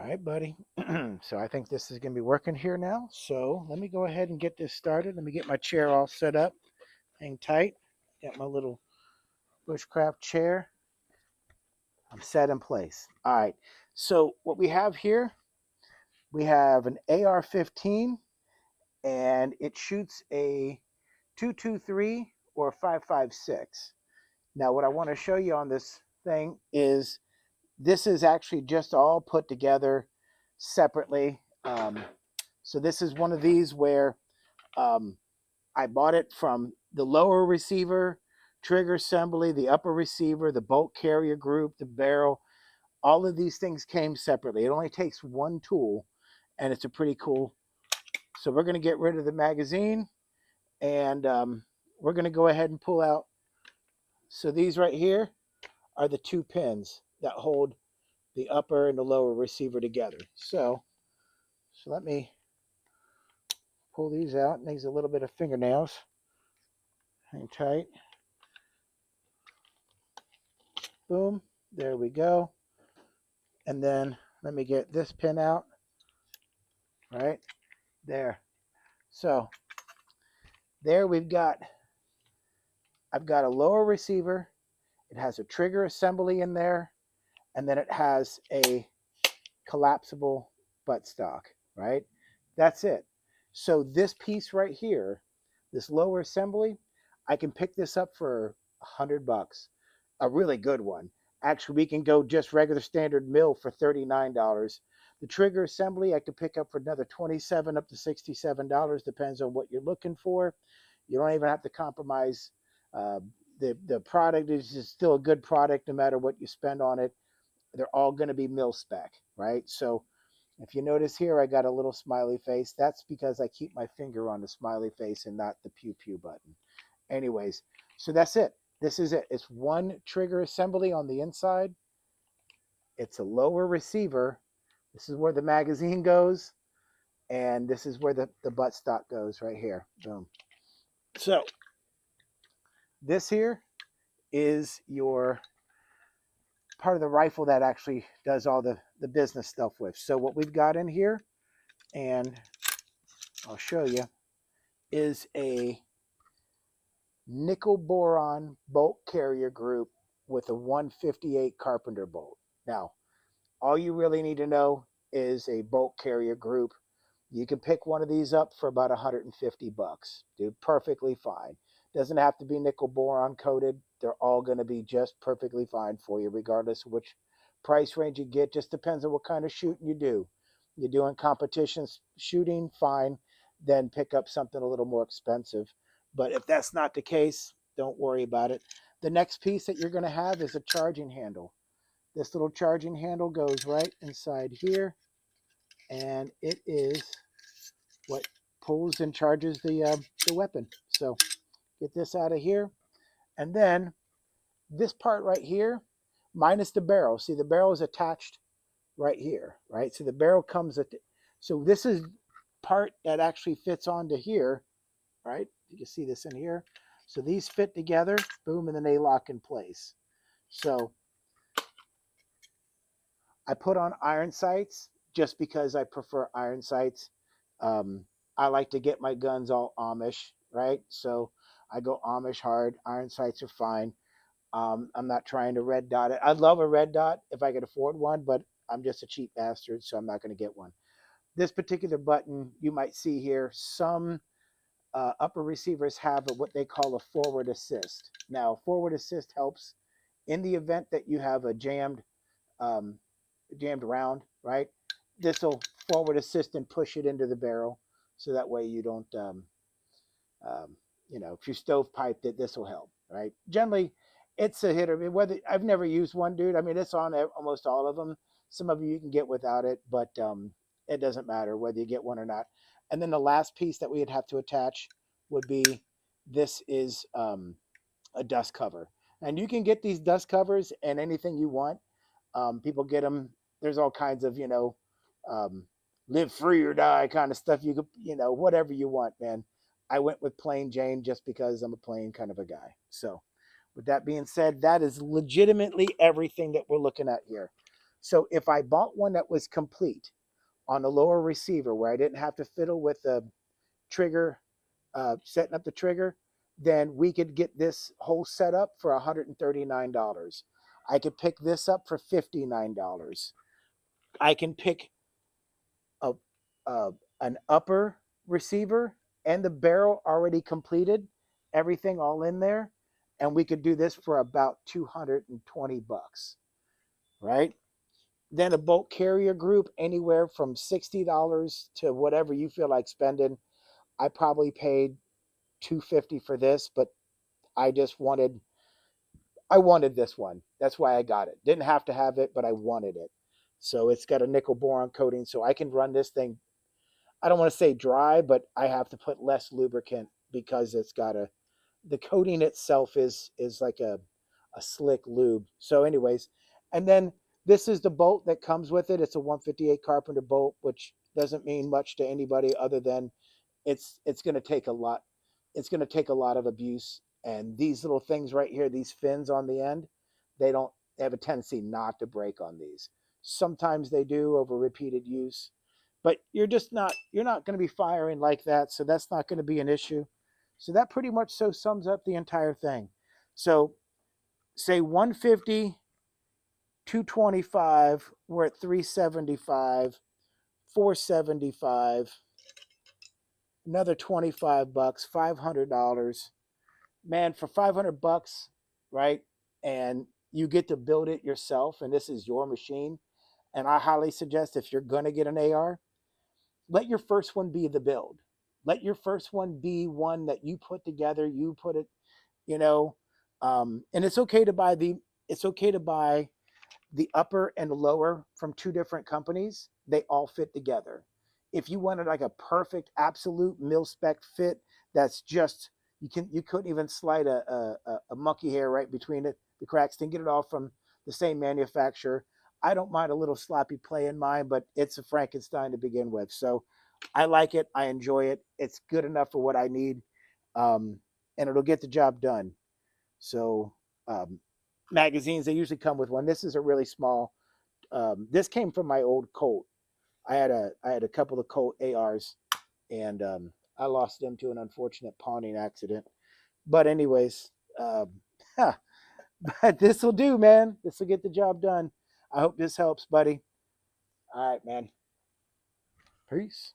right, buddy. So I think this is going to be working here now. So let me go ahead and get this started. Let me get my chair all set up. Hang tight. Got my little bushcraft chair. I'm set in place. All right. So what we have here, we have an AR-15, and it shoots a 223 or 5.56. Now, what I want to show you on this thing is this is actually just all put together separately. So this is one of these where um, I bought it from the lower receiver, trigger assembly, the upper receiver, the bolt carrier group, the barrel. All of these things came separately. It only takes one tool, and it's a pretty cool. So we're going to get rid of the magazine, and we're going to go ahead and pull out. So these right here are the two pins that hold the upper and the lower receiver together. So let me pull these out. Needs a little bit of fingernails. Hang tight. Boom. There we go. And then let me get this pin out. Right there. So there I've got a lower receiver. It has a trigger assembly in there. And then it has a collapsible buttstock, right? That's it. So this piece right here, this lower assembly, I can pick this up for $100, a really good one. Actually, we can go just regular standard mill for $39. The trigger assembly I could pick up for another $27 up to $67, depends on what you're looking for. You don't even have to compromise. Uh, the product is just still a good product no matter what you spend on it. They're all going to be mil spec, right? So if you notice here, I got a little smiley face. That's because I keep my finger on the smiley face and not the pew pew button. Anyways, so that's it. This is it. It's one trigger assembly on the inside. It's a lower receiver. This is where the magazine goes. And this is where the buttstock goes right here. Boom. So this here is your part of the rifle that actually does all the business stuff with. So what we've got in here, and I'll show you, is a nickel boron bolt carrier group with a 158 Carpenter bolt. Now, all you really need to know is a bolt carrier group. You can pick one of these up for about $150. Do perfectly fine. Doesn't have to be nickel boron coated. They're all going to be just perfectly fine for you, regardless of which price range you get. Just depends on what kind of shooting you do. You're doing competitions shooting, fine. Then pick up something a little more expensive. But if that's not the case, don't worry about it. The next piece that you're going to have is a charging handle. This little charging handle goes right inside here, and it is what pulls and charges the weapon. So get this out of here, and then this part right here, minus the barrel. See, the barrel is attached right here, right? So the barrel comes at so this is part that actually fits onto here, right? You can see this in here. So these fit together, boom, and then they lock in place. So I put on iron sights just because I prefer iron sights. Um, I like to get my guns all Amish, right? So I go Amish hard. Iron sights are fine. I'm not trying to red dot it. I'd love a red dot if I could afford one, but I'm just a cheap bastard, so I'm not going to get one. This particular button you might see here, some upper receivers have what they call a forward assist. Now, forward assist helps in the event that you have a um, jammed round, right? This will forward assist and push it into the barrel, so that way you don't, um, if you stovepiped it, this will help, right? Generally, it's a hit or miss. Whether I've never used one, dude. I mean, it's on almost all of them. Some of you can get without it, but it doesn't matter whether you get one or not. And then the last piece that we'd have to attach would be this is a dust cover, and you can get these dust covers and anything you want. People get them. There's all kinds of um, live free or die kind of stuff. You could whatever you want, man. I went with plain Jane just because I'm a plain kind of a guy. So, with that being said, that is legitimately everything that we're looking at here. So if I bought one that was complete on the lower receiver where I didn't have to fiddle with the trigger, setting up the trigger, then we could get this whole setup for $139. I could pick this up for $59. I can pick a, a an upper receiver and the barrel already completed, everything all in there, and we could do this for about 220 bucks, right? Then a bolt carrier group anywhere from $60 to whatever you feel like spending. I probably paid 250 for this, but I just I wanted this one. That's why I got it. Didn't have to have it, but I wanted it. So it's got a nickel boron coating, so I can run this thing. I don't want to say dry, but I have to put less lubricant because it's got a the coating itself is like a slick lube. So, anyways, and then this is the bolt that comes with it. It's a 158 Carpenter bolt, which doesn't mean much to anybody other than it's going to take a lot. It's going to take a lot of abuse. And these little things right here, these fins on the end, they have a tendency not to break on these. Sometimes they do over repeated use, but you're not going to be firing like that, so that's not going to be an issue. So that pretty much so sums up the entire thing. So say 150, 225, we're at 375, 475, another 25 bucks, $500. Man, for 500 bucks, right? And you get to build it yourself and this is your machine. And I highly suggest if you're going to get an AR, let your first one be the build. Let your first one be one that you put together, you put it, you know, and it's okay to buy the upper and lower from two different companies. They all fit together. If you wanted like a perfect absolute mil spec fit, that's just you couldn't even slide a monkey hair right between the cracks and get it all from the same manufacturer. I don't mind a little sloppy play in mine, but it's a Frankenstein to begin with. So I like it. I enjoy it. It's good enough for what I need, um, and it'll get the job done. So um, magazines they usually come with one. This is a really small. This came from my old Colt. I had a couple of Colt ARs, and I lost them to an unfortunate pawning accident. But anyways, um, but this will do, man. This will get the job done. I hope this helps, buddy. All right, man. Peace.